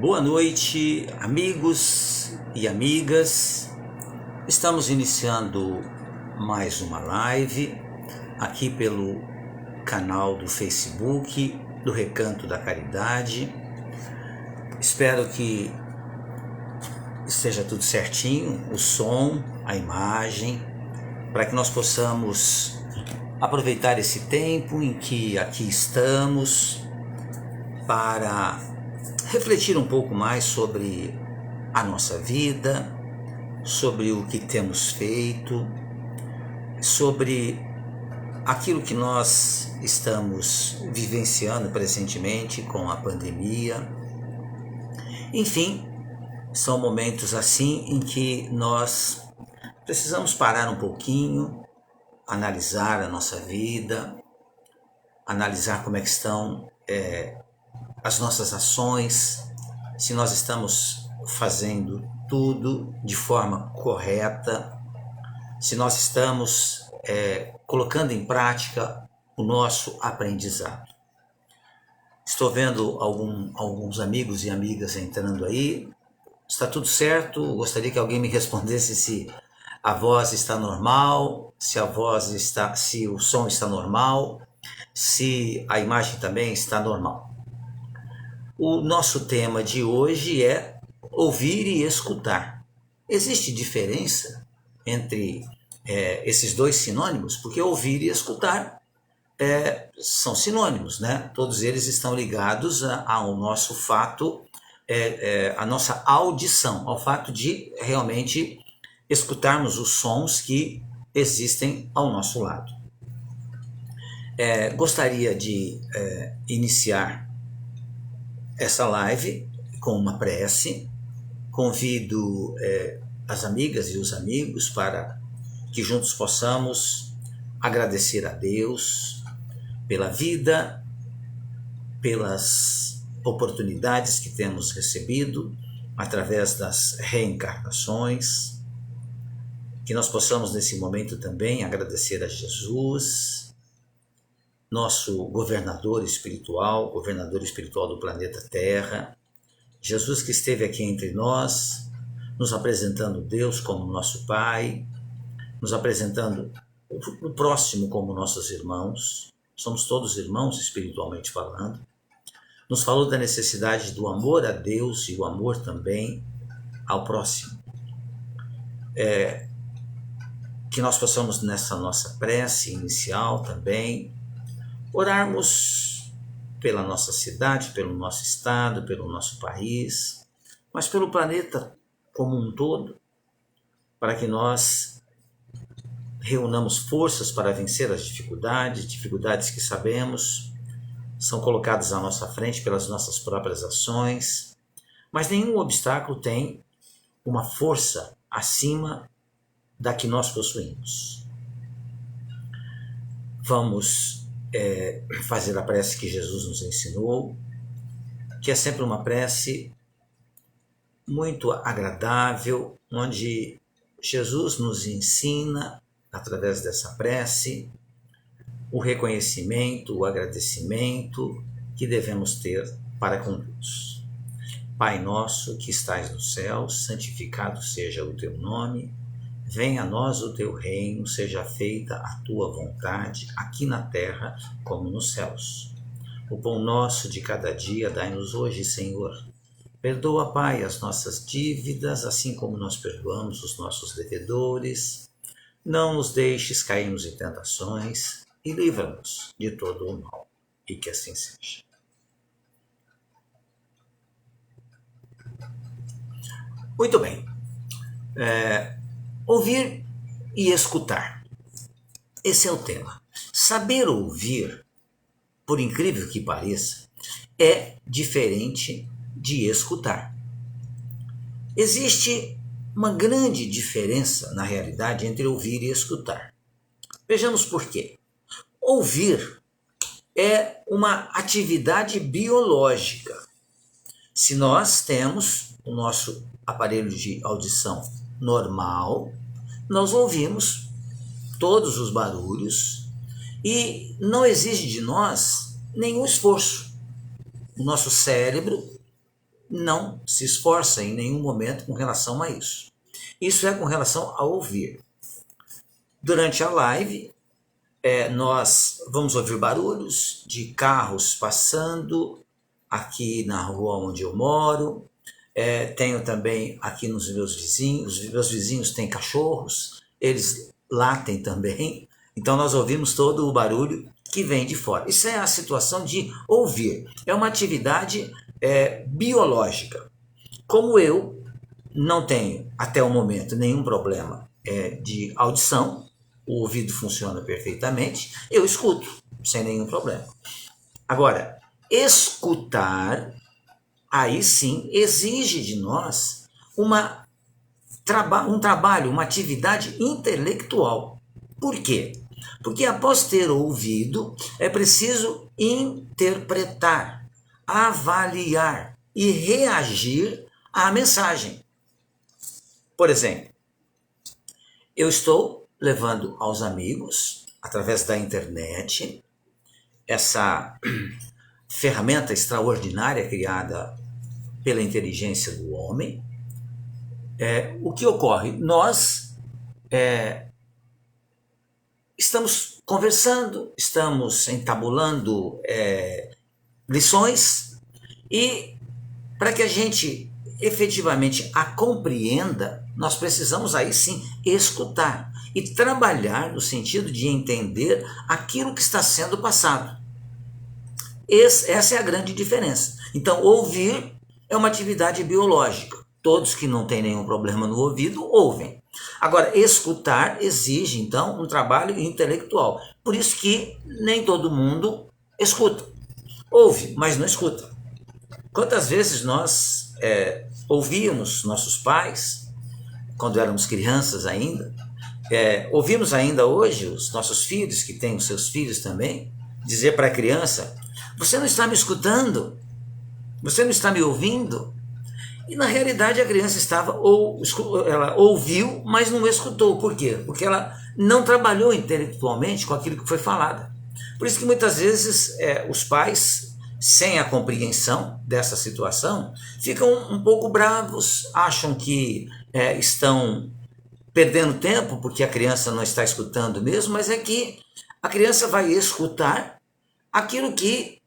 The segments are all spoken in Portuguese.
Boa noite, amigos e amigas. Estamos iniciando mais uma live aqui pelo canal do Facebook do Recanto da Caridade. Espero que esteja tudo certinho, o som, a imagem, para que nós possamos aproveitar esse tempo em que aqui estamos para refletir um pouco mais sobre a nossa vida, sobre o que temos feito, sobre aquilo que nós estamos vivenciando presentemente com a pandemia. Enfim, são momentos assim em que nós precisamos parar um pouquinho, analisar a nossa vida, analisar como é que estão as nossas ações, se nós estamos fazendo tudo de forma correta, se nós estamos colocando em prática o nosso aprendizado. Estou vendo alguns amigos e amigas entrando aí. Está tudo certo? Gostaria que alguém me respondesse se a voz está normal, se o som está normal, se a imagem também está normal. O nosso tema de hoje é ouvir e escutar. Existe diferença entre esses dois sinônimos? Porque ouvir e escutar são sinônimos, né? Todos eles estão ligados ao nosso fato, a nossa audição, ao fato de realmente escutarmos os sons que existem ao nosso lado. Gostaria de iniciar essa live com uma prece. Convido as amigas e os amigos para que juntos possamos agradecer a Deus pela vida, pelas oportunidades que temos recebido através das reencarnações, que nós possamos nesse momento também agradecer a Jesus, nosso governador espiritual do planeta Terra, Jesus que esteve aqui entre nós, nos apresentando Deus como nosso Pai, nos apresentando o próximo como nossos irmãos, somos todos irmãos espiritualmente falando, nos falou da necessidade do amor a Deus e o amor também ao próximo. Que nós possamos nessa nossa prece inicial também orarmos pela nossa cidade, pelo nosso estado, pelo nosso país, mas pelo planeta como um todo, para que nós reunamos forças para vencer as dificuldades que sabemos são colocadas à nossa frente pelas nossas próprias ações, mas nenhum obstáculo tem uma força acima da que nós possuímos. Vamos fazer a prece que Jesus nos ensinou, que é sempre uma prece muito agradável, onde Jesus nos ensina, através dessa prece, o reconhecimento, o agradecimento que devemos ter para com Deus. Pai nosso que estais no céu, santificado seja o teu nome. Venha a nós o teu reino, seja feita a tua vontade, aqui na terra como nos céus. O pão nosso de cada dia dai-nos hoje, Senhor. Perdoa, Pai, as nossas dívidas, assim como nós perdoamos os nossos devedores. Não nos deixes cairmos em tentações e livra-nos de todo o mal. E que assim seja. Muito bem. Ouvir e escutar. Esse é o tema. Saber ouvir, por incrível que pareça, é diferente de escutar. Existe uma grande diferença, na realidade, entre ouvir e escutar. Vejamos por quê. Ouvir é uma atividade biológica. Se nós temos o nosso aparelho de audição normal, nós ouvimos todos os barulhos e não exige de nós nenhum esforço. O nosso cérebro não se esforça em nenhum momento com relação a isso. Isso é com relação a ouvir. Durante a live, nós vamos ouvir barulhos de carros passando aqui na rua onde eu moro. Tenho também aqui nos meus vizinhos. Os meus vizinhos têm cachorros, eles latem também. Então nós ouvimos todo o barulho que vem de fora. Isso é a situação de ouvir. É uma atividade biológica. Como eu não tenho, até o momento, nenhum problema de audição, o ouvido funciona perfeitamente, eu escuto, sem nenhum problema. Agora, escutar, aí sim, exige de nós um trabalho, uma atividade intelectual. Por quê? Porque após ter ouvido, é preciso interpretar, avaliar e reagir à mensagem. Por exemplo, eu estou levando aos amigos, através da internet, essa ferramenta extraordinária criada pela inteligência do homem. O que ocorre? Nós estamos conversando, estamos entabulando lições, e para que a gente efetivamente a compreenda, nós precisamos aí sim escutar e trabalhar no sentido de entender aquilo que está sendo passado. Essa é a grande diferença. Então, ouvir é uma atividade biológica. Todos que não têm nenhum problema no ouvido ouvem. Agora, escutar exige, então, um trabalho intelectual. Por isso que nem todo mundo escuta. Ouve, mas não escuta. Quantas vezes nós ouvíamos nossos pais, quando éramos crianças ainda, ouvimos ainda hoje os nossos filhos, que têm os seus filhos também, dizer para a criança: você não está me escutando? Você não está me ouvindo? E na realidade a criança ela ouviu, mas não escutou. Por quê? Porque ela não trabalhou intelectualmente com aquilo que foi falado. Por isso que muitas vezes os pais, sem a compreensão dessa situação, ficam um pouco bravos, acham que estão perdendo tempo porque a criança não está escutando mesmo, mas é que a criança vai escutar aquilo que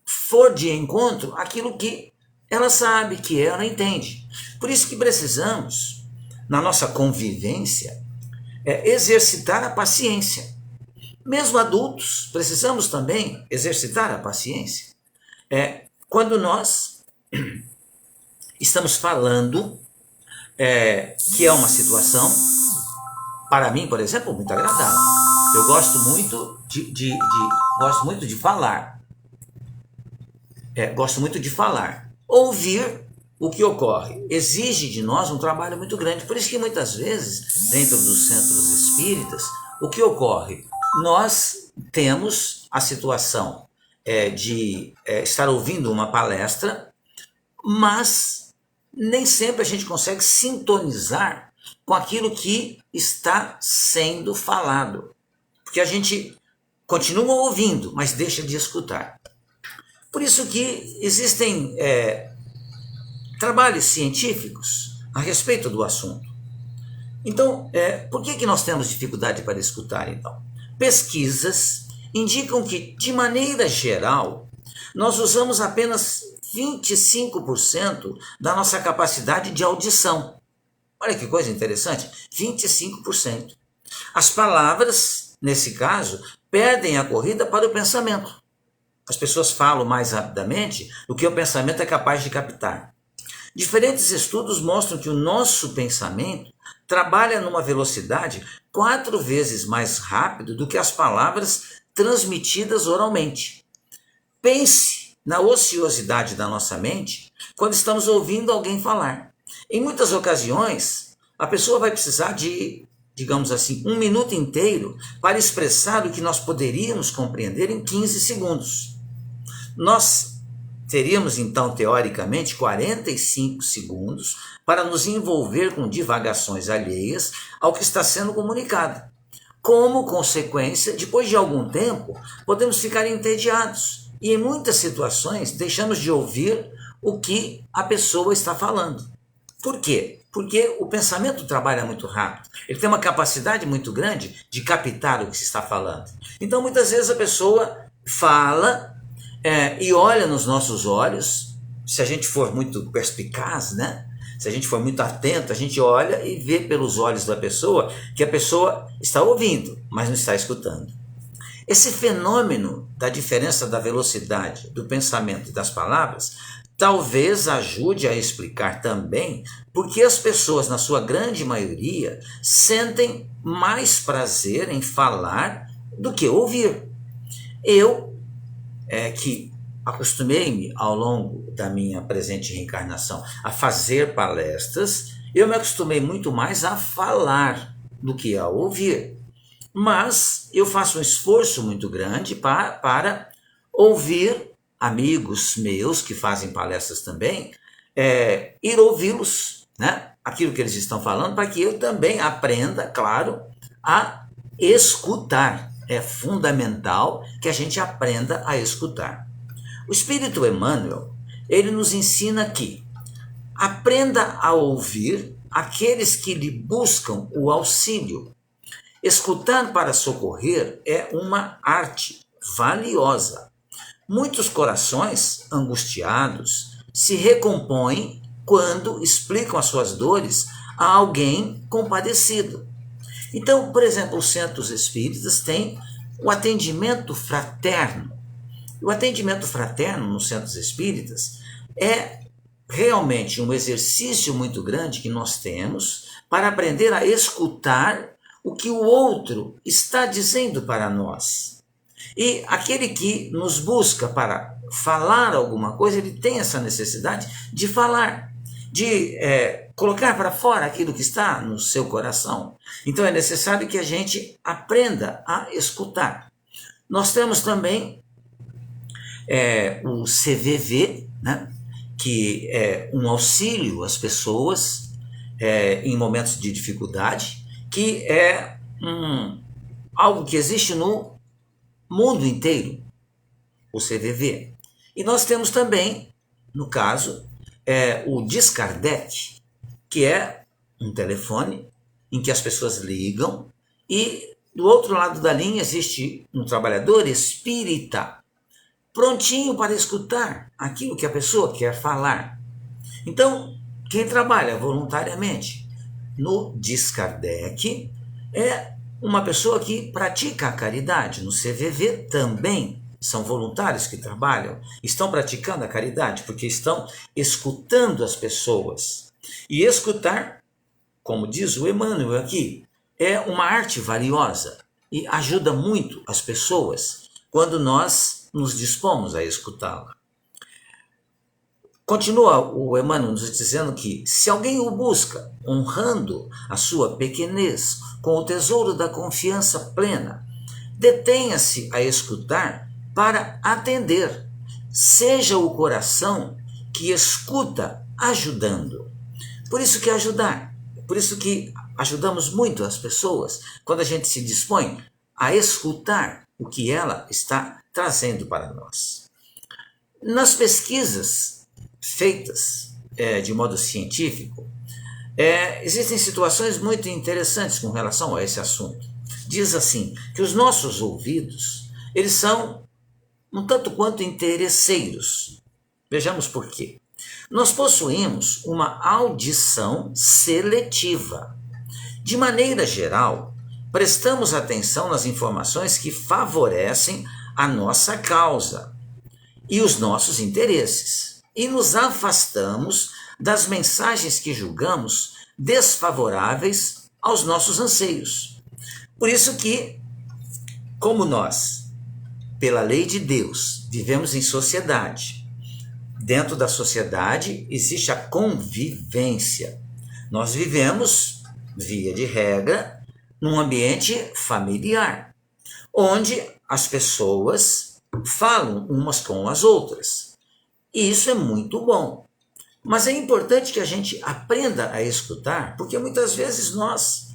for de encontro, aquilo que ela sabe, que ela entende. Por isso que precisamos, na nossa convivência, exercitar a paciência. Mesmo adultos, precisamos também exercitar a paciência. Quando nós estamos falando que é uma situação, para mim, por exemplo, muito agradável. Eu gosto muito de falar. Gosto muito de falar. Ouvir, o que ocorre? Exige de nós um trabalho muito grande. Por isso que muitas vezes, dentro dos centros espíritas, o que ocorre? Nós temos a situação de estar ouvindo uma palestra, mas nem sempre a gente consegue sintonizar com aquilo que está sendo falado. Porque a gente continua ouvindo, mas deixa de escutar. Por isso que existem trabalhos científicos a respeito do assunto. Então, por que nós temos dificuldade para escutar, então? Pesquisas indicam que, de maneira geral, nós usamos apenas 25% da nossa capacidade de audição. Olha que coisa interessante, 25%. As palavras, nesse caso, perdem a corrida para o pensamento. As pessoas falam mais rapidamente do que o pensamento é capaz de captar. Diferentes estudos mostram que o nosso pensamento trabalha numa velocidade 4 vezes mais rápido do que as palavras transmitidas oralmente. Pense na ociosidade da nossa mente quando estamos ouvindo alguém falar. Em muitas ocasiões, a pessoa vai precisar de, digamos assim, 1 minuto inteiro para expressar o que nós poderíamos compreender em 15 segundos. Nós teríamos, então, teoricamente, 45 segundos para nos envolver com divagações alheias ao que está sendo comunicado. Como consequência, depois de algum tempo, podemos ficar entediados E em muitas situações deixamos de ouvir o que a pessoa está falando. Por quê? Porque o pensamento trabalha muito rápido. Ele tem uma capacidade muito grande de captar o que se está falando. Então, muitas vezes a pessoa fala e olha nos nossos olhos. Se a gente for muito perspicaz, né? Se a gente for muito atento, a gente olha e vê pelos olhos da pessoa que a pessoa está ouvindo, mas não está escutando. Esse fenômeno da diferença da velocidade do pensamento e das palavras talvez ajude a explicar também porque as pessoas, na sua grande maioria, sentem mais prazer em falar do que ouvir. Eu, que acostumei-me ao longo da minha presente reencarnação a fazer palestras, eu me acostumei muito mais a falar do que a ouvir. Mas eu faço um esforço muito grande para ouvir amigos meus que fazem palestras também, ir ouvi-los, né? Aquilo que eles estão falando, para que eu também aprenda, claro, a escutar. É fundamental que a gente aprenda a escutar. O Espírito Emmanuel, ele nos ensina que aprenda a ouvir aqueles que lhe buscam o auxílio. Escutar para socorrer é uma arte valiosa. Muitos corações angustiados se recompõem quando explicam as suas dores a alguém compadecido. Então, por exemplo, os centros espíritas têm o atendimento fraterno. O atendimento fraterno nos centros espíritas é realmente um exercício muito grande que nós temos para aprender a escutar o que o outro está dizendo para nós. E aquele que nos busca para falar alguma coisa, ele tem essa necessidade de falar, de colocar para fora aquilo que está no seu coração. Então é necessário que a gente aprenda a escutar. Nós temos também o CVV, né, que é um auxílio às pessoas em momentos de dificuldade, que é algo que existe no mundo inteiro, o CVV. E nós temos também, no caso, o Descardec, que é um telefone em que as pessoas ligam e do outro lado da linha existe um trabalhador espírita, prontinho para escutar aquilo que a pessoa quer falar. Então, quem trabalha voluntariamente no Descardec é uma pessoa que pratica a caridade. No CVV também são voluntários que trabalham, estão praticando a caridade, porque estão escutando as pessoas. E escutar, como diz o Emmanuel aqui, é uma arte valiosa e ajuda muito as pessoas quando nós nos dispomos a escutá-la. Continua o Emmanuel nos dizendo que se alguém o busca, honrando a sua pequenez, com o tesouro da confiança plena, detenha-se a escutar para atender. Seja o coração que escuta ajudando. Por isso que ajudar, por isso que ajudamos muito as pessoas quando a gente se dispõe a escutar o que ela está trazendo para nós. Nas pesquisas feitas de modo científico, existem situações muito interessantes com relação a esse assunto. Diz assim, que os nossos ouvidos, eles são um tanto quanto interesseiros. Vejamos por quê. Nós possuímos uma audição seletiva. De maneira geral, prestamos atenção nas informações que favorecem a nossa causa e os nossos interesses, e nos afastamos das mensagens que julgamos desfavoráveis aos nossos anseios. Por isso que, como nós, pela lei de Deus, vivemos em sociedade, dentro da sociedade existe a convivência. Nós vivemos, via de regra, num ambiente familiar, onde as pessoas falam umas com as outras. E isso é muito bom. Mas é importante que a gente aprenda a escutar, porque muitas vezes nós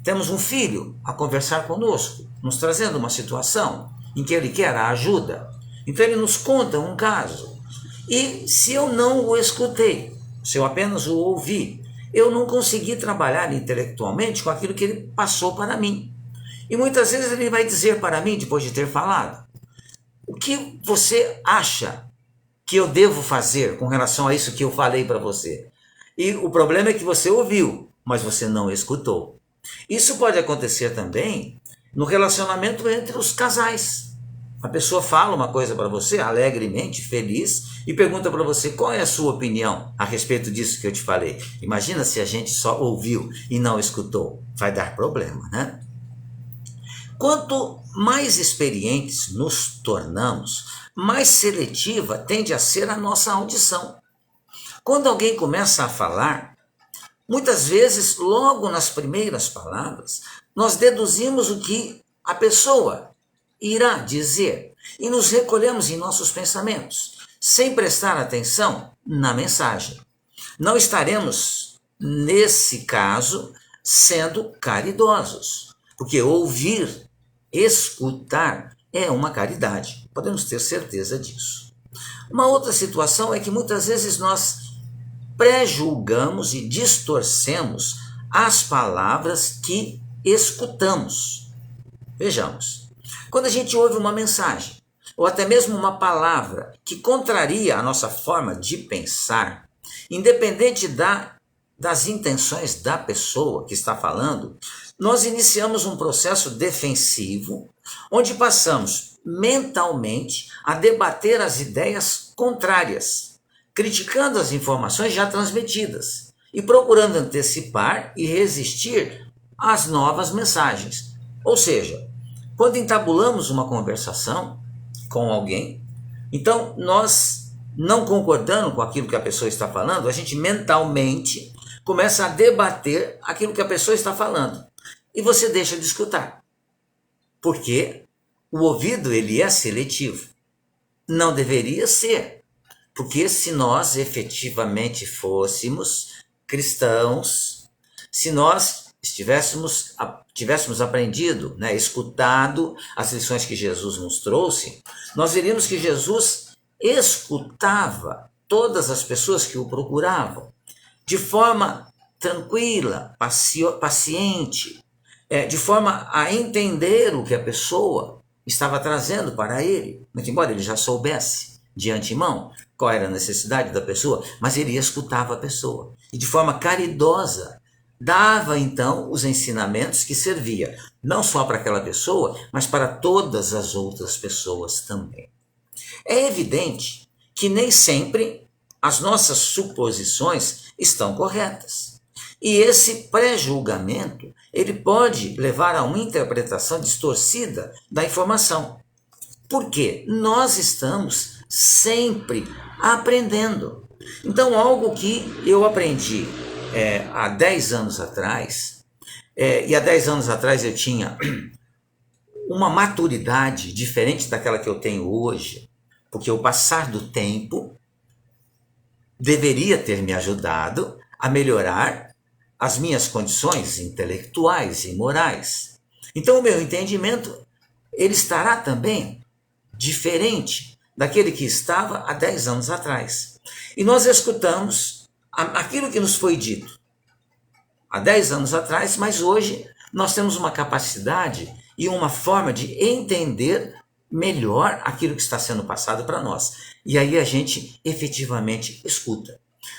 temos um filho a conversar conosco, nos trazendo uma situação, em que ele quer a ajuda. Então ele nos conta um caso. E se eu não o escutei, se eu apenas o ouvi, eu não consegui trabalhar intelectualmente com aquilo que ele passou para mim. E muitas vezes ele vai dizer para mim, depois de ter falado, o que você acha que eu devo fazer com relação a isso que eu falei para você? E o problema é que você ouviu, mas você não escutou. Isso pode acontecer também no relacionamento entre os casais. A pessoa fala uma coisa para você, alegremente, feliz, e pergunta para você qual é a sua opinião a respeito disso que eu te falei. Imagina se a gente só ouviu e não escutou. Vai dar problema, né? Quanto mais experientes nos tornamos, mais seletiva tende a ser a nossa audição. Quando alguém começa a falar, muitas vezes, logo nas primeiras palavras, nós deduzimos o que a pessoa irá dizer e nos recolhemos em nossos pensamentos, sem prestar atenção na mensagem. Não estaremos, nesse caso, sendo caridosos, porque ouvir, escutar é uma caridade. Podemos ter certeza disso. Uma outra situação é que muitas vezes nós pré-julgamos e distorcemos as palavras que escutamos. Vejamos, quando a gente ouve uma mensagem, ou até mesmo uma palavra que contraria a nossa forma de pensar, independente das intenções da pessoa que está falando, nós iniciamos um processo defensivo, onde passamos mentalmente a debater as ideias contrárias, criticando as informações já transmitidas e procurando antecipar e resistir às novas mensagens. Ou seja, quando entabulamos uma conversação com alguém, então nós, não concordando com aquilo que a pessoa está falando, a gente mentalmente começa a debater aquilo que a pessoa está falando. E você deixa de escutar. Porque o ouvido, ele é seletivo. Não deveria ser. Porque se nós efetivamente fôssemos cristãos, se nós tivéssemos aprendido, escutado as lições que Jesus nos trouxe, nós veríamos que Jesus escutava todas as pessoas que o procuravam de forma tranquila, paciente, de forma a entender o que a pessoa estava trazendo para ele, muito embora ele já soubesse de antemão qual era a necessidade da pessoa, mas ele escutava a pessoa e de forma caridosa dava então os ensinamentos que servia não só para aquela pessoa, mas para todas as outras pessoas também. É evidente que nem sempre as nossas suposições estão corretas. E esse pré-julgamento, ele pode levar a uma interpretação distorcida da informação. Por quê? Nós estamos sempre aprendendo. Então, algo que eu aprendi há 10 anos atrás, e há 10 anos atrás eu tinha uma maturidade diferente daquela que eu tenho hoje, porque o passar do tempo deveria ter me ajudado a melhorar as minhas condições intelectuais e morais. Então o meu entendimento, ele estará também diferente daquele que estava há 10 anos atrás. E nós escutamos aquilo que nos foi dito há 10 anos atrás, mas hoje nós temos uma capacidade e uma forma de entender melhor aquilo que está sendo passado para nós. E aí a gente efetivamente escuta.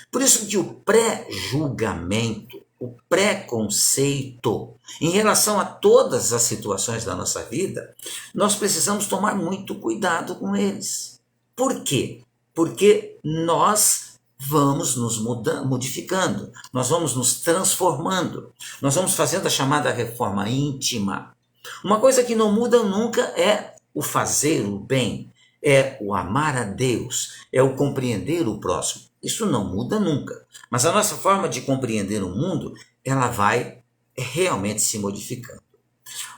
Por isso que o pré-julgamento, o preconceito, em relação a todas as situações da nossa vida, nós precisamos tomar muito cuidado com eles. Por quê? Porque nós vamos nos modificando, nós vamos nos transformando, nós vamos fazendo a chamada reforma íntima. Uma coisa que não muda nunca é o fazer o bem, é o amar a Deus, é o compreender o próximo. Isso não muda nunca. Mas a nossa forma de compreender o mundo, ela vai realmente se modificando.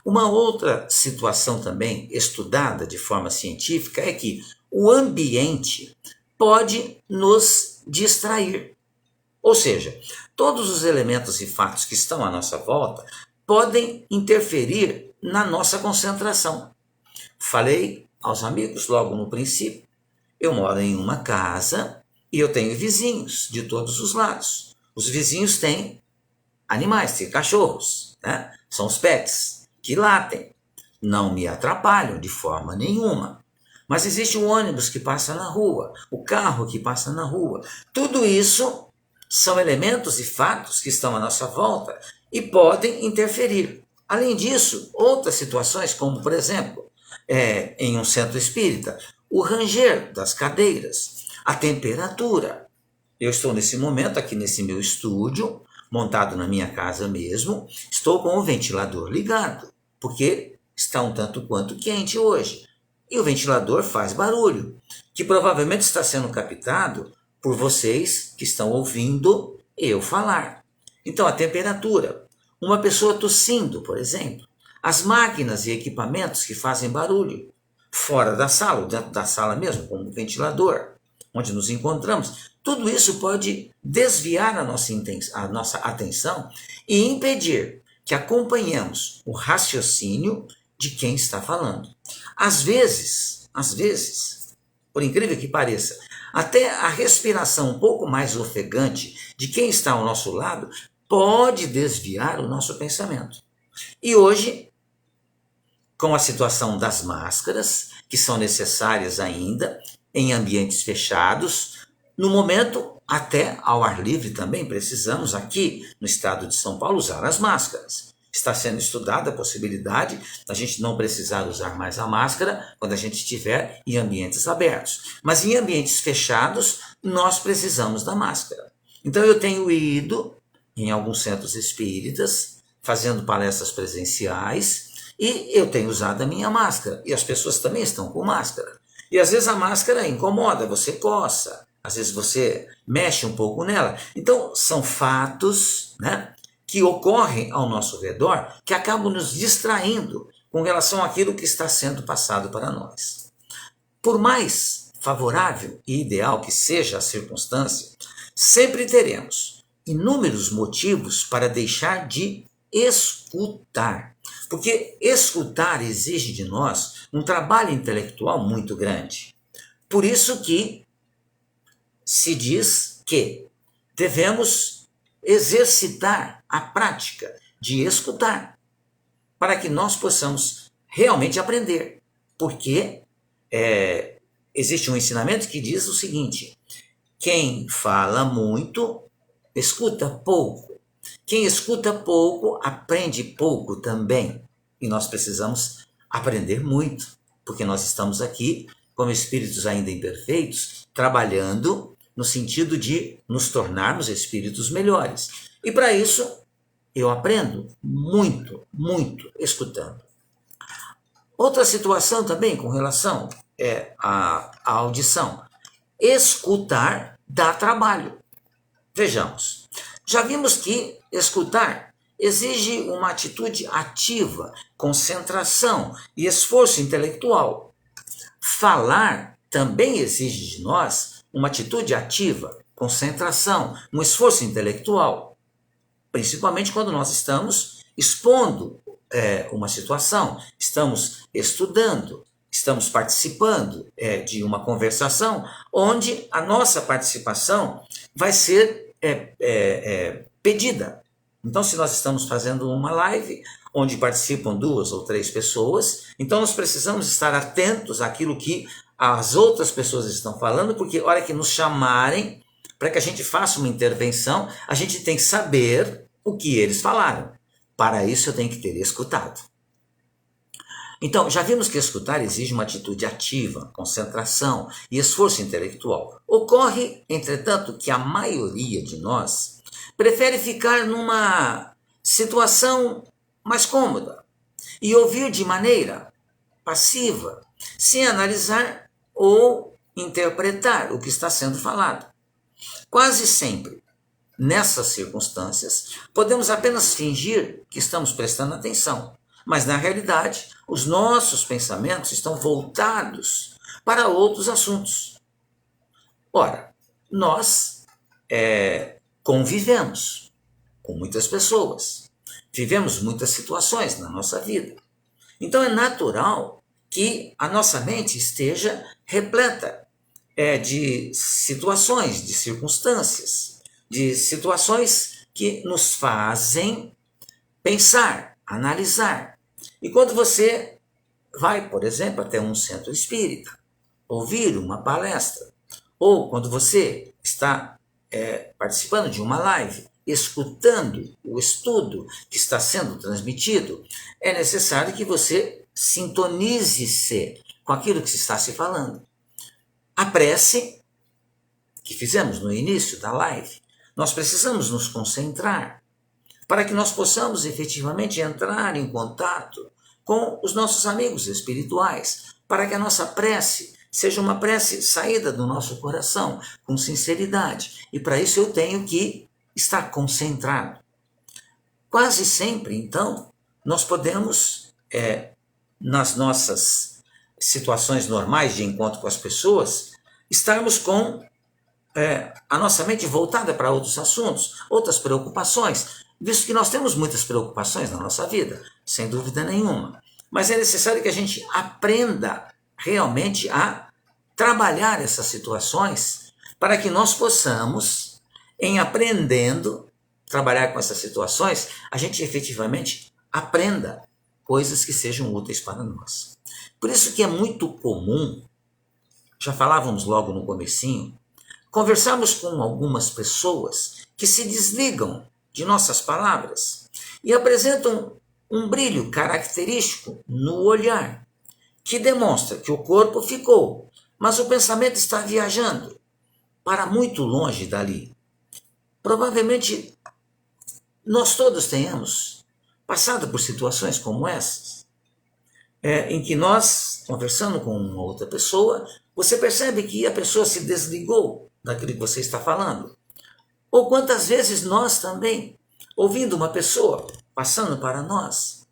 Uma outra situação também estudada de forma científica é que o ambiente pode nos distrair. Ou seja, todos os elementos e fatos que estão à nossa volta podem interferir na nossa concentração. falei aos amigos logo no princípio, eu moro em uma casa e eu tenho vizinhos de todos os lados. Os vizinhos têm animais, têm cachorros, né? São os pets que latem. Não me atrapalham de forma nenhuma. Mas existe um ônibus que passa na rua, o carro que passa na rua. Tudo isso são elementos e fatos que estão à nossa volta e podem interferir. Além disso, outras situações, como por exemplo, em um centro espírita, o ranger das cadeiras, a temperatura. Eu estou nesse momento aqui nesse meu estúdio, montado na minha casa mesmo, estou com o ventilador ligado, porque está um tanto quanto quente hoje. E o ventilador faz barulho, que provavelmente está sendo captado por vocês que estão ouvindo eu falar. Então, a temperatura. Uma pessoa tossindo, por exemplo. As máquinas e equipamentos que fazem barulho. Fora da sala, ou dentro da sala mesmo, como o ventilador, onde nos encontramos. Tudo isso pode desviar a nossa atenção e impedir que acompanhemos o raciocínio de quem está falando. Às vezes, por incrível que pareça, até a respiração um pouco mais ofegante de quem está ao nosso lado pode desviar o nosso pensamento. E hoje, com a situação das máscaras, que são necessárias ainda em ambientes fechados, no momento, até ao ar livre também precisamos aqui no estado de São Paulo usar as máscaras. Está sendo estudada a possibilidade da gente não precisar usar mais a máscara quando a gente estiver em ambientes abertos. Mas em ambientes fechados, nós precisamos da máscara. Então eu tenho ido em alguns centros espíritas, fazendo palestras presenciais, e eu tenho usado a minha máscara. E as pessoas também estão com máscara. E às vezes a máscara incomoda, você coça, às vezes você mexe um pouco nela. Então são fatos, né, que ocorrem ao nosso redor, que acabam nos distraindo com relação àquilo que está sendo passado para nós. Por mais favorável e ideal que seja a circunstância, sempre teremos inúmeros motivos para deixar de escutar. Porque escutar exige de nós um trabalho intelectual muito grande. Por isso que se diz que devemos exercitar a prática de escutar, para que nós possamos realmente aprender. Porque existe um ensinamento que diz o seguinte: quem fala muito, escuta pouco. Quem escuta pouco, aprende pouco também. E nós precisamos aprender muito, porque nós estamos aqui, como espíritos ainda imperfeitos, trabalhando no sentido de nos tornarmos espíritos melhores. E para isso, eu aprendo muito, muito escutando. Outra situação também com relação à audição. Escutar dá trabalho. Vejamos, já vimos que escutar exige uma atitude ativa, concentração e esforço intelectual. Falar também exige de nós uma atitude ativa, concentração, um esforço intelectual, principalmente quando nós estamos expondo uma situação, estamos estudando, estamos participando de uma conversação onde a nossa participação vai ser pedida. Então, se nós estamos fazendo uma live onde participam 2 ou 3 pessoas, então nós precisamos estar atentos àquilo que as outras pessoas estão falando, porque a hora que nos chamarem para que a gente faça uma intervenção, a gente tem que saber o que eles falaram. Para isso eu tenho que ter escutado. Então, já vimos que escutar exige uma atitude ativa, concentração e esforço intelectual. Ocorre, entretanto, que a maioria de nós prefere ficar numa situação mais cômoda e ouvir de maneira passiva, sem analisar ou interpretar o que está sendo falado. Quase sempre, nessas circunstâncias, podemos apenas fingir que estamos prestando atenção, mas na realidade, os nossos pensamentos estão voltados para outros assuntos. Ora, nós convivemos com muitas pessoas, vivemos muitas situações na nossa vida. Então é natural que a nossa mente esteja repleta de situações, de circunstâncias, de situações que nos fazem pensar, analisar. E quando você vai, por exemplo, até um centro espírita, ouvir uma palestra, ou quando você está participando de uma live, escutando o estudo que está sendo transmitido, é necessário que você sintonize-se com aquilo que se está se falando. A prece que fizemos no início da live, nós precisamos nos concentrar para que nós possamos efetivamente entrar em contato com os nossos amigos espirituais, para que a nossa prece seja uma prece saída do nosso coração, com sinceridade. E para isso eu tenho que estar concentrado. Quase sempre, então, nós podemos, nas nossas situações normais de encontro com as pessoas, estarmos com a nossa mente voltada para outros assuntos, outras preocupações, visto que nós temos muitas preocupações na nossa vida, sem dúvida nenhuma. Mas é necessário que a gente aprenda realmente a trabalhar essas situações para que nós possamos, em aprendendo a trabalhar com essas situações, a gente efetivamente aprenda coisas que sejam úteis para nós. Por isso que é muito comum, já falávamos logo no comecinho, conversarmos com algumas pessoas que se desligam de nossas palavras e apresentam um brilho característico no olhar, que demonstra que o corpo ficou, mas o pensamento está viajando para muito longe dali. Provavelmente nós todos tenhamos passado por situações como essas, em que nós, conversando com uma outra pessoa, você percebe que a pessoa se desligou daquilo que você está falando. Ou quantas vezes nós também, ouvindo uma pessoa, passando para nós,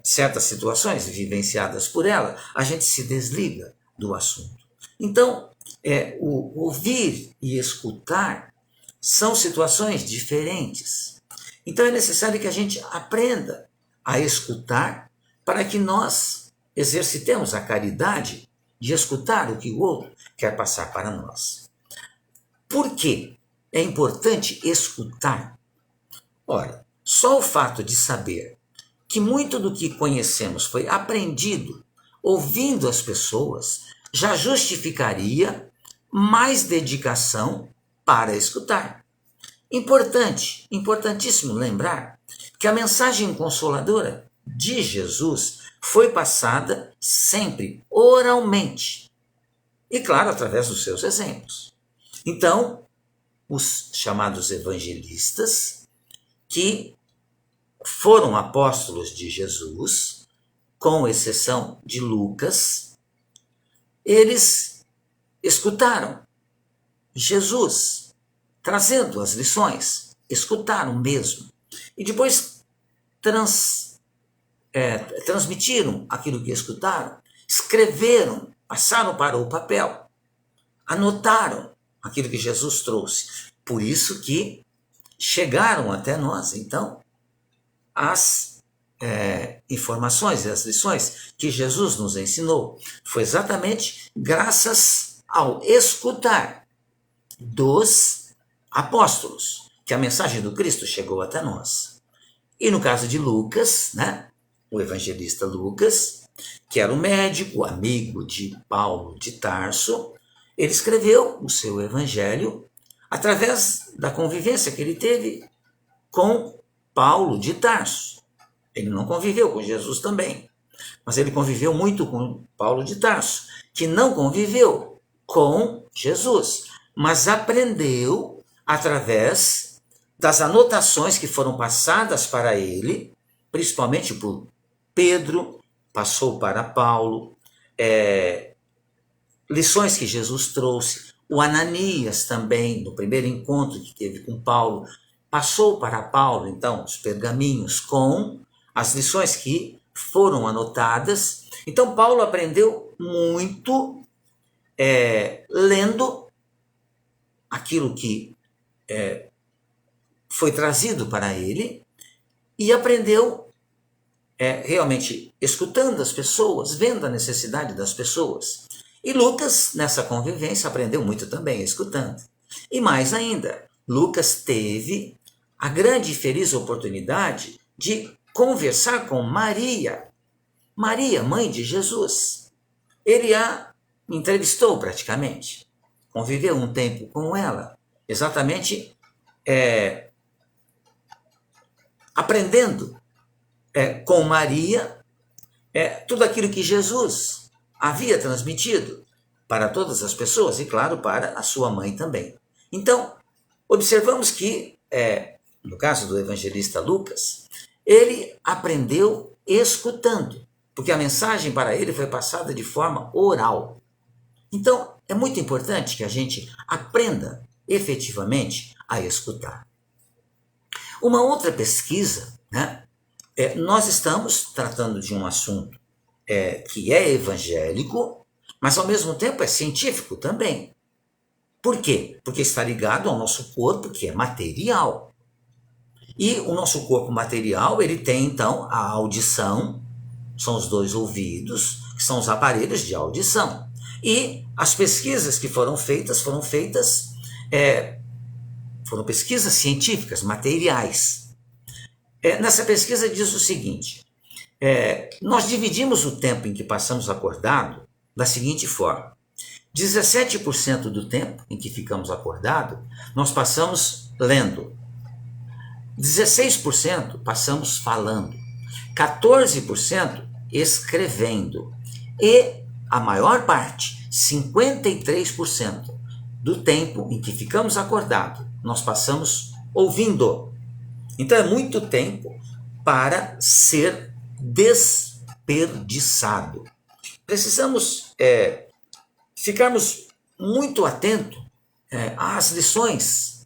certas situações vivenciadas por ela, a gente se desliga do assunto. Então, o ouvir e escutar são situações diferentes. Então é necessário que a gente aprenda a escutar para que nós exercitemos a caridade de escutar o que o outro quer passar para nós. Por que é importante escutar? Ora, só o fato de saber que muito do que conhecemos foi aprendido ouvindo as pessoas já justificaria mais dedicação para escutar. Importantíssimo lembrar que a mensagem consoladora de Jesus foi passada sempre oralmente. E claro, através dos seus exemplos. Então, os chamados evangelistas, que foram apóstolos de Jesus, com exceção de Lucas, eles escutaram Jesus trazendo as lições, escutaram mesmo, e depois transmitiram aquilo que escutaram, escreveram, passaram para o papel, anotaram aquilo que Jesus trouxe. Por isso que chegaram até nós, então, as informações e as lições que Jesus nos ensinou. Foi exatamente graças ao escutar dos apóstolos que a mensagem do Cristo chegou até nós. E no caso de Lucas, o evangelista Lucas, que era um médico, amigo de Paulo de Tarso, ele escreveu o seu evangelho através da convivência que ele teve com Paulo de Tarso. Ele não conviveu com Jesus também, mas ele conviveu muito com Paulo de Tarso, que não conviveu com Jesus, mas aprendeu através das anotações que foram passadas para ele, principalmente por Pedro, passou para Paulo, lições que Jesus trouxe. O Ananias também, no primeiro encontro que teve com Paulo, passou para Paulo, então, os pergaminhos com as lições que foram anotadas. Então, Paulo aprendeu muito lendo aquilo que foi trazido para ele e aprendeu realmente escutando as pessoas, vendo a necessidade das pessoas. E Lucas, nessa convivência, aprendeu muito também, escutando. E mais ainda, Lucas teve a grande e feliz oportunidade de conversar com Maria, mãe de Jesus. Ele a entrevistou praticamente, conviveu um tempo com ela, exatamente aprendendo com Maria tudo aquilo que Jesus havia transmitido para todas as pessoas e, claro, para a sua mãe também. Então, observamos que, no caso do evangelista Lucas, ele aprendeu escutando, porque a mensagem para ele foi passada de forma oral. Então, é muito importante que a gente aprenda efetivamente a escutar. Uma outra pesquisa, né? Nós estamos tratando de um assunto que é evangélico, mas ao mesmo tempo é científico também. Por quê? Porque está ligado ao nosso corpo, que é material. E o nosso corpo material, ele tem então a audição, são os 2 ouvidos, que são os aparelhos de audição. E as pesquisas que foram feitas foram pesquisas científicas, materiais. Nessa pesquisa diz o seguinte: nós dividimos o tempo em que passamos acordado da seguinte forma: 17% do tempo em que ficamos acordados, nós passamos lendo, 16% passamos falando, 14% escrevendo e a maior parte, 53% do tempo em que ficamos acordados, nós passamos ouvindo. Então é muito tempo para ser desperdiçado. Precisamos ficarmos muito atentos às lições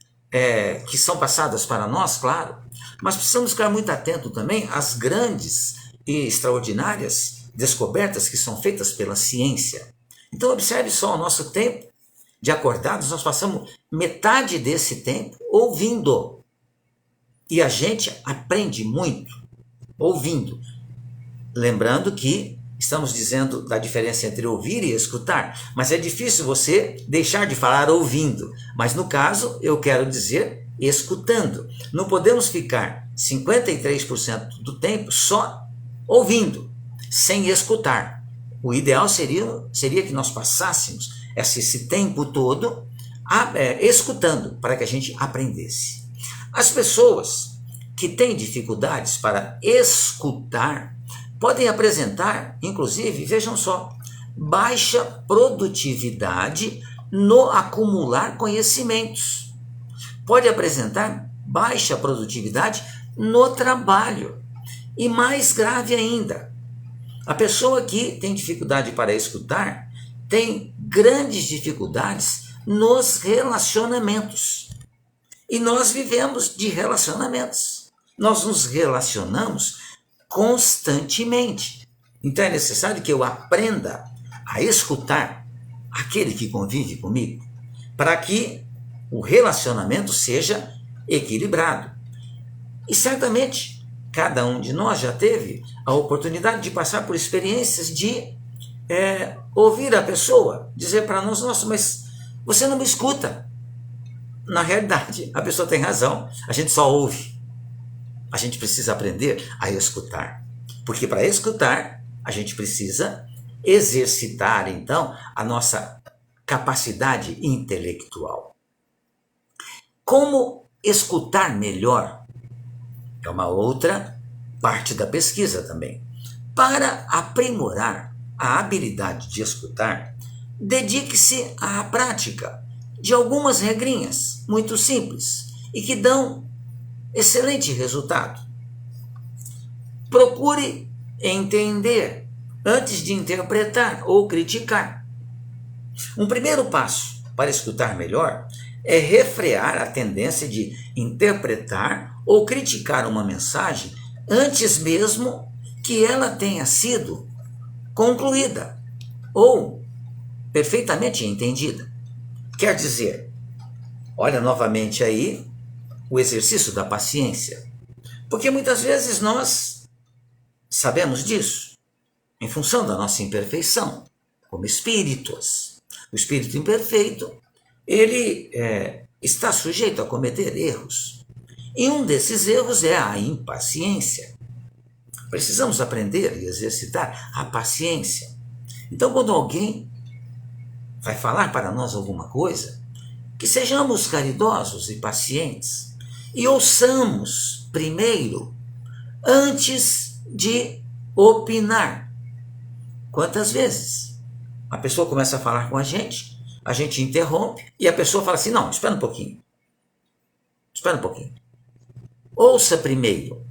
que são passadas para nós, claro, mas precisamos ficar muito atentos também às grandes e extraordinárias descobertas que são feitas pela ciência. Então observe só o nosso tempo de acordados, nós passamos metade desse tempo ouvindo. E a gente aprende muito ouvindo. Lembrando que estamos dizendo da diferença entre ouvir e escutar, mas é difícil você deixar de falar ouvindo. Mas no caso, eu quero dizer escutando. Não podemos ficar 53% do tempo só ouvindo, sem escutar. O ideal seria que nós passássemos esse tempo todo escutando, para que a gente aprendesse. As pessoas que têm dificuldades para escutar podem apresentar, inclusive, vejam só, baixa produtividade no acumular conhecimentos. Pode apresentar baixa produtividade no trabalho. E mais grave ainda, a pessoa que tem dificuldade para escutar tem grandes dificuldades nos relacionamentos. E nós vivemos de relacionamentos. Nós nos relacionamos constantemente. Então é necessário que eu aprenda a escutar aquele que convive comigo, para que o relacionamento seja equilibrado. E certamente cada um de nós já teve a oportunidade de passar por experiências de ouvir a pessoa dizer para nós: nossa, mas você não me escuta. Na realidade, a pessoa tem razão, a gente só ouve. A gente precisa aprender a escutar. Porque para escutar, a gente precisa exercitar, então, a nossa capacidade intelectual. Como escutar melhor? É uma outra parte da pesquisa também. Para aprimorar a habilidade de escutar, dedique-se à prática de algumas regrinhas muito simples e que dão excelente resultado. Procure entender antes de interpretar ou criticar. Um primeiro passo para escutar melhor é refrear a tendência de interpretar ou criticar uma mensagem antes mesmo que ela tenha sido concluída ou perfeitamente entendida. Quer dizer, olha novamente aí o exercício da paciência. Porque muitas vezes nós sabemos disso, em função da nossa imperfeição, como espíritos. O espírito imperfeito, ele está sujeito a cometer erros. E um desses erros é a impaciência. Precisamos aprender e exercitar a paciência. Então, quando alguém vai falar para nós alguma coisa, que sejamos caridosos e pacientes e ouçamos primeiro, antes de opinar. Quantas vezes a pessoa começa a falar com a gente interrompe e a pessoa fala assim, não, espera um pouquinho. Ouça primeiro,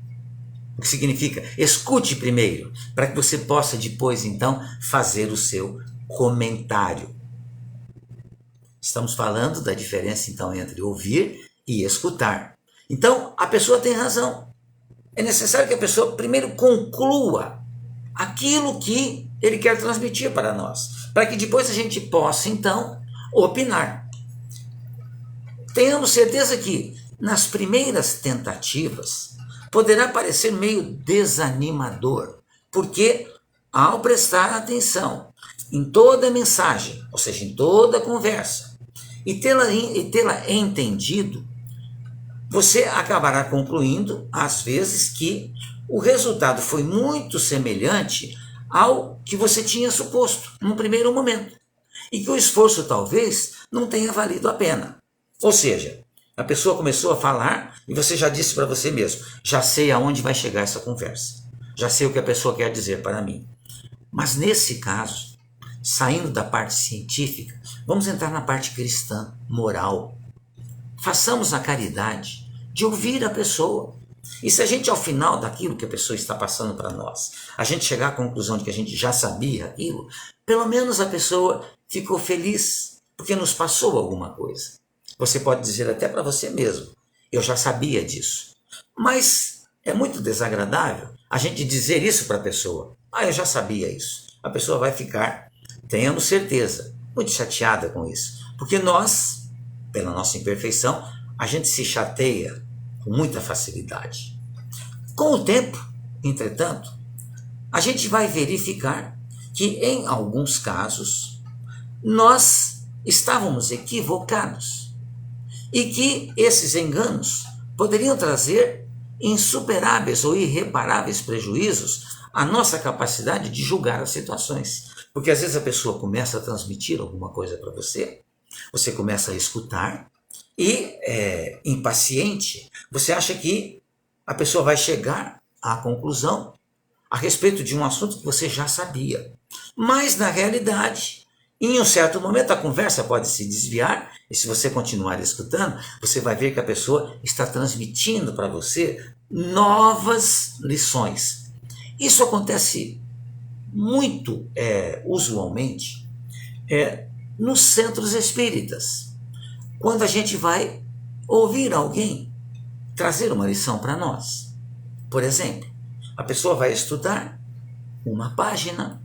o que significa escute primeiro, para que você possa depois, então, fazer o seu comentário. Estamos falando da diferença, então, entre ouvir e escutar. Então, a pessoa tem razão. É necessário que a pessoa primeiro conclua aquilo que ele quer transmitir para nós, para que depois a gente possa, então, opinar. Tenhamos certeza que, nas primeiras tentativas, poderá parecer meio desanimador, porque, ao prestar atenção em toda a mensagem, ou seja, em toda a conversa, e tê-la entendido, você acabará concluindo, às vezes, que o resultado foi muito semelhante ao que você tinha suposto num primeiro momento, e que o esforço talvez não tenha valido a pena. Ou seja, a pessoa começou a falar e você já disse para você mesmo, já sei aonde vai chegar essa conversa, já sei o que a pessoa quer dizer para mim. Mas nesse caso, saindo da parte científica, vamos entrar na parte cristã, moral. Façamos a caridade de ouvir a pessoa. E se a gente, ao final daquilo que a pessoa está passando para nós, a gente chegar à conclusão de que a gente já sabia aquilo, pelo menos a pessoa ficou feliz, porque nos passou alguma coisa. Você pode dizer até para você mesmo, eu já sabia disso. Mas é muito desagradável a gente dizer isso para a pessoa. Eu já sabia isso. A pessoa vai ficar, tenhamos certeza, muito chateada com isso. Porque nós, pela nossa imperfeição, a gente se chateia com muita facilidade. Com o tempo, entretanto, a gente vai verificar que, em alguns casos, nós estávamos equivocados e que esses enganos poderiam trazer insuperáveis ou irreparáveis prejuízos à nossa capacidade de julgar as situações. Porque às vezes a pessoa começa a transmitir alguma coisa para você, você começa a escutar e, impaciente, você acha que a pessoa vai chegar à conclusão a respeito de um assunto que você já sabia. Mas, na realidade, em um certo momento a conversa pode se desviar e se você continuar escutando, você vai ver que a pessoa está transmitindo para você novas lições. Isso acontece muito usualmente nos centros espíritas. Quando a gente vai ouvir alguém trazer uma lição para nós. Por exemplo, a pessoa vai estudar uma página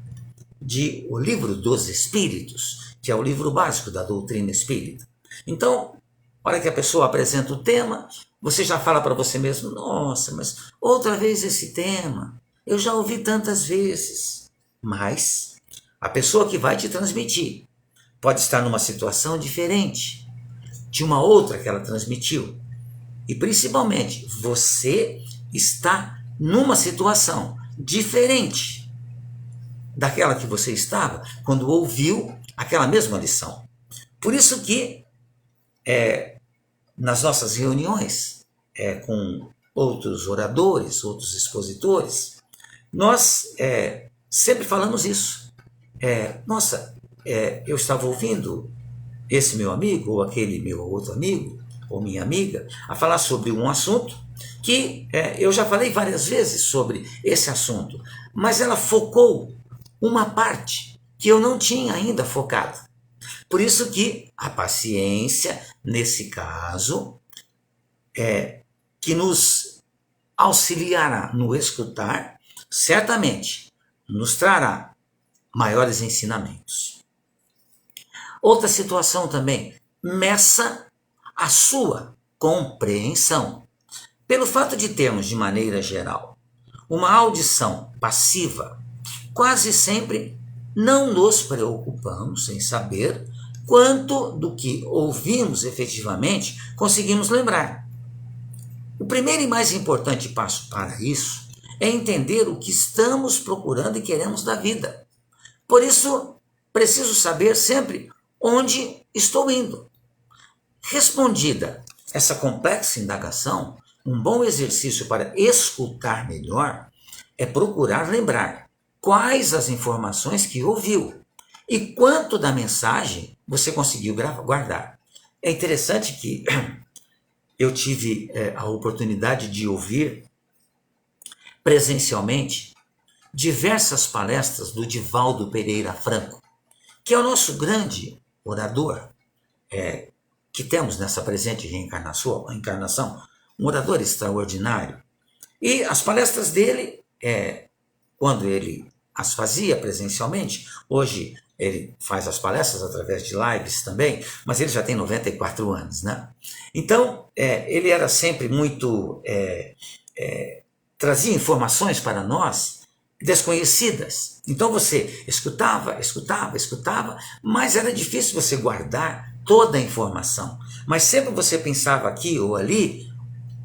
de O Livro dos Espíritos, que é o livro básico da doutrina espírita. Então, na hora que a pessoa apresenta o tema, você já fala para você mesmo, nossa, mas outra vez esse tema, eu já ouvi tantas vezes. Mas a pessoa que vai te transmitir pode estar numa situação diferente de uma outra que ela transmitiu. E principalmente, você está numa situação diferente daquela que você estava quando ouviu aquela mesma lição. Por isso que nas nossas reuniões com outros oradores, outros expositores, nós sempre falamos isso. Eu estava ouvindo esse meu amigo, ou aquele meu outro amigo, ou minha amiga, a falar sobre um assunto que eu já falei várias vezes sobre esse assunto, mas ela focou uma parte que eu não tinha ainda focado. Por isso que a paciência, nesse caso, que nos auxiliará no escutar, certamente nos trará maiores ensinamentos. Outra situação também, meça a sua compreensão. Pelo fato de termos, de maneira geral, uma audição passiva, quase sempre não nos preocupamos em saber quanto do que ouvimos efetivamente conseguimos lembrar. O primeiro e mais importante passo para isso é entender o que estamos procurando e queremos da vida. Por isso, preciso saber sempre onde estou indo. Respondida essa complexa indagação, um bom exercício para escutar melhor é procurar lembrar quais as informações que ouviu e quanto da mensagem você conseguiu guardar. É interessante que eu tive a oportunidade de ouvir presencialmente diversas palestras do Divaldo Pereira Franco, que é o nosso grande orador, que temos nessa presente reencarnação, um orador extraordinário. E as palestras dele, quando ele as fazia presencialmente, hoje ele faz as palestras através de lives também, mas ele já tem 94 anos, né? Então, ele era sempre muito... trazia informações para nós desconhecidas. Então você escutava, mas era difícil você guardar toda a informação. Mas sempre você pensava aqui ou ali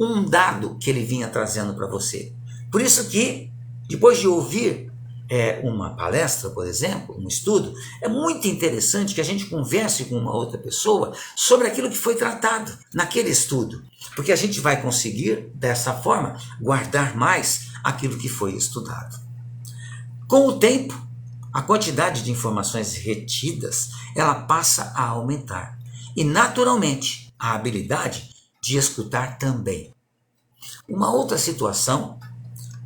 um dado que ele vinha trazendo para você. Por isso que, depois de ouvir uma palestra, por exemplo, um estudo, é muito interessante que a gente converse com uma outra pessoa sobre aquilo que foi tratado naquele estudo, porque a gente vai conseguir, dessa forma, guardar mais aquilo que foi estudado. Com o tempo, a quantidade de informações retidas, ela passa a aumentar. E, naturalmente, a habilidade de escutar também. Uma outra situação,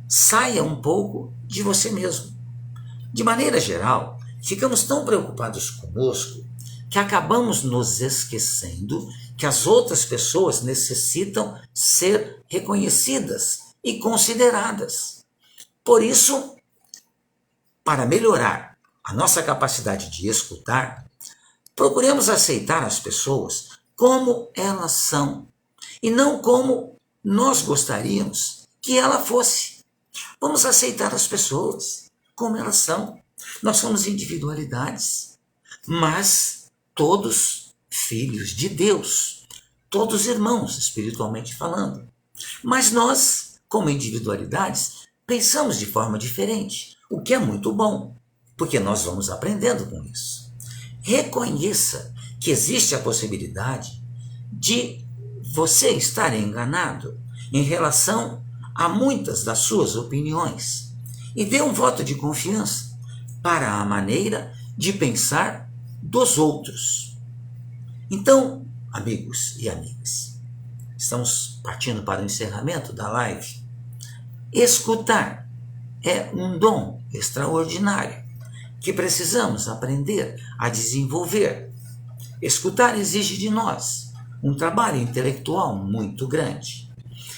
saia um pouco de você mesmo. De maneira geral, ficamos tão preocupados conosco que acabamos nos esquecendo que as outras pessoas necessitam ser reconhecidas e consideradas. Por isso, para melhorar a nossa capacidade de escutar, procuremos aceitar as pessoas como elas são e não como nós gostaríamos que ela fosse. Vamos aceitar as pessoas como elas são. Nós somos individualidades, mas todos filhos de Deus, todos irmãos, espiritualmente falando. Mas nós, como individualidades, pensamos de forma diferente, o que é muito bom, porque nós vamos aprendendo com isso. Reconheça que existe a possibilidade de você estar enganado em relação a muitas das suas opiniões e dê um voto de confiança para a maneira de pensar dos outros. Então, amigos e amigas, estamos partindo para o encerramento da live. Escutar é um dom extraordinário que precisamos aprender a desenvolver. Escutar exige de nós um trabalho intelectual muito grande.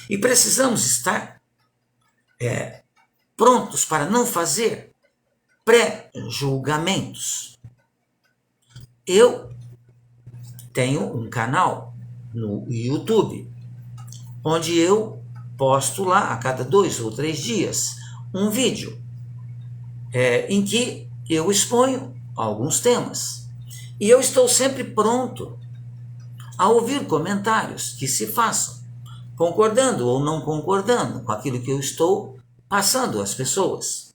E precisamos estar prontos para não fazer pré-julgamentos. Eu tenho um canal no YouTube, onde eu posto lá a cada 2 ou 3 dias um vídeo em que eu exponho alguns temas. E eu estou sempre pronto a ouvir comentários que se façam, concordando ou não concordando com aquilo que eu estou passando às pessoas.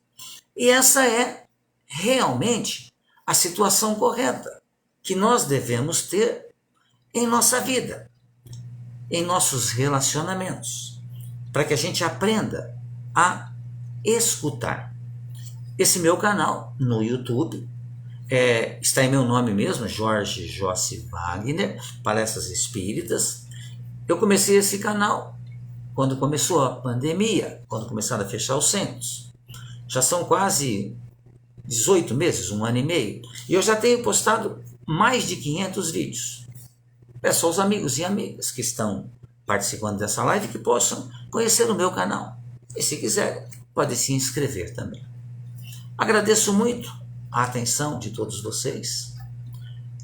E essa é realmente a situação correta que nós devemos ter em nossa vida, em nossos relacionamentos, para que a gente aprenda a escutar. Esse meu canal no YouTube está em meu nome mesmo, Jorge Jossi Wagner, Palestras Espíritas. Eu comecei esse canal quando começou a pandemia, quando começaram a fechar os centros. Já são quase 18 meses, 1 ano e meio, e eu já tenho postado mais de 500 vídeos. Peço aos amigos e amigas que estão participando dessa live que possam conhecer o meu canal. E se quiserem, podem se inscrever também. Agradeço muito a atenção de todos vocês,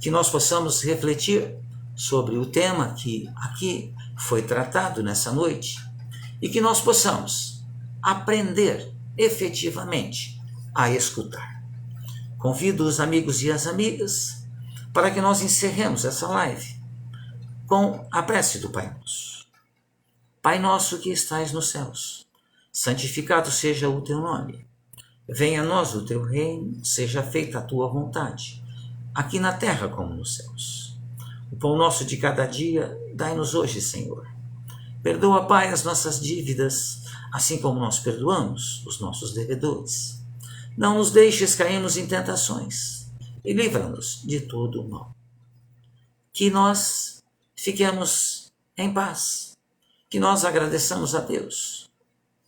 que nós possamos refletir sobre o tema que aqui foi tratado nessa noite e que nós possamos aprender efetivamente a escutar. Convido os amigos e as amigas para que nós encerremos essa live com a prece do Pai Nosso. Pai nosso que estais nos céus, santificado seja o teu nome. Venha a nós o teu reino, seja feita a tua vontade, aqui na terra como nos céus. O pão nosso de cada dia, dai-nos hoje, Senhor. Perdoa, Pai, as nossas dívidas, assim como nós perdoamos os nossos devedores. Não nos deixes cairmos em tentações e livra-nos de todo o mal. Que nós fiquemos em paz, que nós agradeçamos a Deus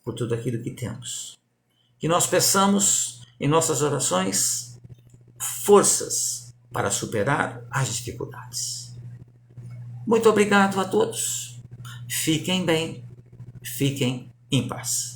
por tudo aquilo que temos. Que nós peçamos em nossas orações forças para superar as dificuldades. Muito obrigado a todos. Fiquem bem, fiquem em paz.